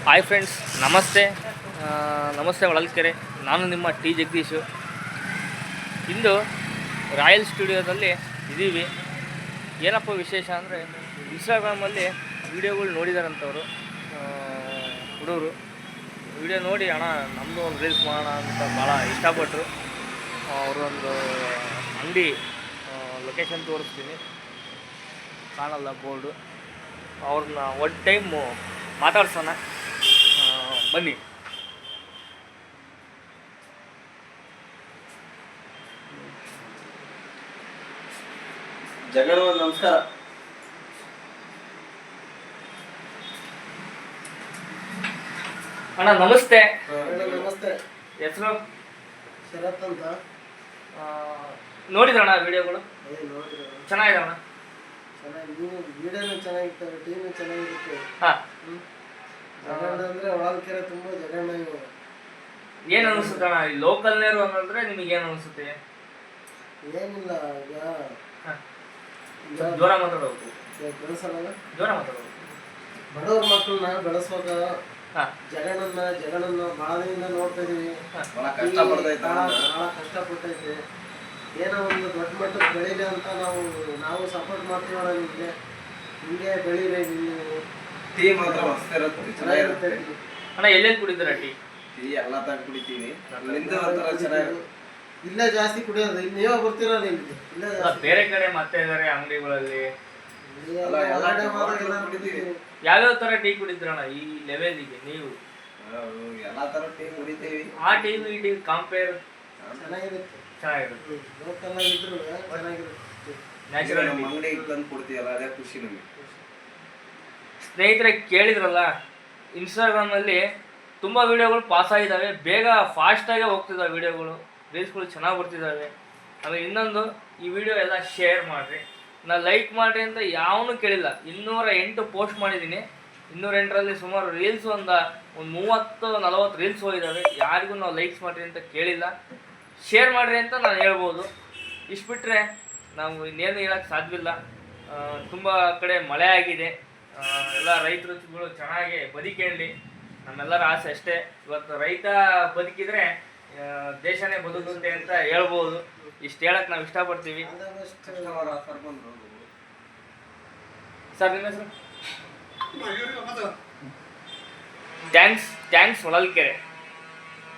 Hi friends, ನಮಸ್ತೆ. ನಮಸ್ತೆ ಹೊಳಲ್ಕೆರೆ. ನಾನು ನಿಮ್ಮ ಟಿ ಜಗದೀಶು. ಇಂದು ರಾಯಲ್ ಸ್ಟುಡಿಯೋದಲ್ಲಿ ಇದ್ದೀವಿ. ಏನಪ್ಪ ವಿಶೇಷ ಅಂದರೆ, ಇನ್ಸ್ಟಾಗ್ರಾಮಲ್ಲಿ ವೀಡಿಯೋಗಳು ನೋಡಿದಾರಂಥವ್ರು ಹುಡುಗರು. ವಿಡಿಯೋ ನೋಡಿ ಅಣ್ಣ ನಮ್ಮದು ಒಂದು ರೀಲ್ಸ್ ಮಾಡೋಣ ಅಂತ ಭಾಳ ಇಷ್ಟಪಟ್ಟರು. ಅವರೊಂದು ಅಂಗಡಿ ಲೊಕೇಶನ್ ತೋರಿಸ್ತೀನಿ, ಕಾಣಲ್ಲ ಬೋರ್ಡು. ಅವ್ರನ್ನ ಒನ್ ಟೈಮು ಮಾತಾಡ್ಸೋಣ, ಬನ್ನಿ. ಜಗಣ, ನಮಸ್ಕಾರ. ಅಣ್ಣ ನಮಸ್ತೆ. ನಮಸ್ತೆ. ಹೆಸರು? ಶರತ್ ಅಂತ. ನೋಡಿದ್ರಣ್ಣ ವಿಡಿಯೋಗಳು? ಚೆನ್ನಾಗಿದೆ ಅಣ್ಣ. ನೀವು ವಿಡಿಯೋನು ಚೆನ್ನಾಗಿರ್ತವೆ, ಟೀನು ಚೆನ್ನಾಗಿರುತ್ತೆ. ಹಾಂ. ಜಗಣ್ಣ ಅಂದರೆ ಹೊಳಲ್ಕೆರೆ ತುಂಬ ಜಗಣ್ಣ. ಇವರು ಏನು ಅನಿಸುತ್ತೆ ಅಣ್ಣ ಈ ಲೋಕಲ್ನೇರು ಅನ್ನೋದ್ರೆ ನಿಮಗೇನು ಅನಿಸುತ್ತೆ? ಏನಿಲ್ಲ, ಈಗ ಜೋರ ಮಾತಾಡೋದು, ಬೆಳೆಸಲ್ಲ, ಜೋರ ಮಾತಾಡೋದು. ಬಡವ್ರ ಮಕ್ಕಳನ್ನ ಬೆಳೆಸುವಾಗ ಹಾಂ, ಜಗಣ್ಣನ್ನ ಭಾಳ ದಿನದಿಂದ ನೋಡ್ತಾ ಇದೀವಿ. ಭಾಳ ಕಷ್ಟಪಟ್ಟೈತೆ. ಏನೋ ಒಂದು ದೊಡ್ಡ ಮಟ್ಟಕ್ಕೆ ಬೆಳೀಲಿ ಅಂತ ನಾವು ಸಪೋರ್ಟ್ ಮಾಡ್ತೀವಣ್ಣ. ನಿಮಗೆ ಬೆಳಿಬೇಕು. ನೀವು ಟೀ ಮಾತ್ರ ಮಸ್ತ್ ಇರುತ್ತೆ, ಚೆನ್ನಾಗಿರುತ್ತೆ. ಅಣ್ಣ ಎಲ್ಲೆಲ್ಲಿ ಕುಡಿತೀರ ಟೀ? ಟೀ ಎಲ್ಲ ತರ ಕುಡಿತೀವಿ. ನಿಂದು ಒಂಥರ ಚೆನ್ನಾಗಿರುತ್ತೆ. ಇಲ್ಲೇ ಜಾಸ್ತಿ ಕುಡಿಯೋದು. ಇಲ್ಲಿ ನೀವೇ ಬರ್ತೀರಲ್ಲ, ಇಲ್ಲಿ ಇಲ್ಲೇ ಬೇರೆ ಕಡೆ ಮತ್ತೆ ಇದಾರೆ ಅಂಗಡಿಗಳಲ್ಲಿ. ಕುಡಿತೀವಿ. ಯಾವ್ಯಾವ ತರ ಟೀ ಕುಡಿತೀರಣ್ಣ ಈ ಲೆವೆಲ್ಗೆ ನೀವು? ಎಲ್ಲ ತರ ಟೀ ಕುಡಿತೀವಿ. ಆ ಟೀ ಈ ಟೀ ಕಂಪೇರ್ ಚೆನ್ನಾಗಿರುತ್ತೆ. ಚೆನ್ನಾಗಿರುತ್ತೆ. ಲೋಕಲ್ ಆಗಿದ್ರು ಚೆನ್ನಾಗಿರುತ್ತೆ. ನ್ಯಾಚುರಲ್ ನಮ್ಮ ಅಂಗಡಿಗೆ ತಂದು ಕೊಡ್ತೀವಲ್ಲ, ಅದೇ ಖುಷಿ ನಮಗೆ. ಸ್ನೇಹಿತರೆ, ಕೇಳಿದ್ರಲ್ಲ, ಇನ್ಸ್ಟಾಗ್ರಾಮಲ್ಲಿ ತುಂಬ ವೀಡಿಯೋಗಳು ಪಾಸ್ ಆಗಿದ್ದಾವೆ. ಬೇಗ ಫಾಸ್ಟಾಗೇ ಹೋಗ್ತಿದ್ದಾವೆ ವೀಡಿಯೋಗಳು, ರೀಲ್ಸ್ಗಳು ಚೆನ್ನಾಗಿ ಬರ್ತಿದ್ದಾವೆ. ಆಮೇಲೆ ಇನ್ನೊಂದು, ಈ ವಿಡಿಯೋ ಎಲ್ಲ ಶೇರ್ ಮಾಡಿರಿ. ನಾನು ಲೈಕ್ ಮಾಡಿರಿ ಅಂತ ಯಾವನೂ ಕೇಳಿಲ್ಲ. 208 ಪೋಸ್ಟ್ ಮಾಡಿದ್ದೀನಿ. 208ರಲ್ಲಿ ಸುಮಾರು ರೀಲ್ಸ್ ಒಂದು 30-40 ರೀಲ್ಸ್ ಹೋಗಿದ್ದಾವೆ. ಯಾರಿಗೂ ನಾವು ಲೈಕ್ಸ್ ಮಾಡಿರಿ ಅಂತ ಕೇಳಿಲ್ಲ. ಶೇರ್ ಮಾಡಿರಿ ಅಂತ ನಾನು ಹೇಳ್ಬೋದು. ಇಷ್ಟು ಬಿಟ್ಟರೆ ನಾವು ಇನ್ನೇನು ಹೇಳೋಕ್ಕೆ ಸಾಧ್ಯವಿಲ್ಲ. ತುಂಬ ಕಡೆ ಮಳೆ ಆಗಿದೆ. ಎಲ್ಲ ರೈತರುಗಳು ಚೆನ್ನಾಗಿ ಬದುಕೇಳಿ, ನಮ್ಮೆಲ್ಲರ ಆಸೆ ಅಷ್ಟೇ. ಇವತ್ತು ರೈತ ಬದುಕಿದ್ರೆ ದೇಶನೇ ಬದುಕುತ್ತೆ ಅಂತ ಹೇಳ್ಬೋದು. ಇಷ್ಟು ಹೇಳಕ್ಕೆ ನಾವು ಇಷ್ಟಪಡ್ತೀವಿ. ಸರ್, ನಿಮ್ಮ ಹೆಸರು? ಥ್ಯಾಂಕ್ಸ್ ಹೊಳಲ್ಕೆರೆ.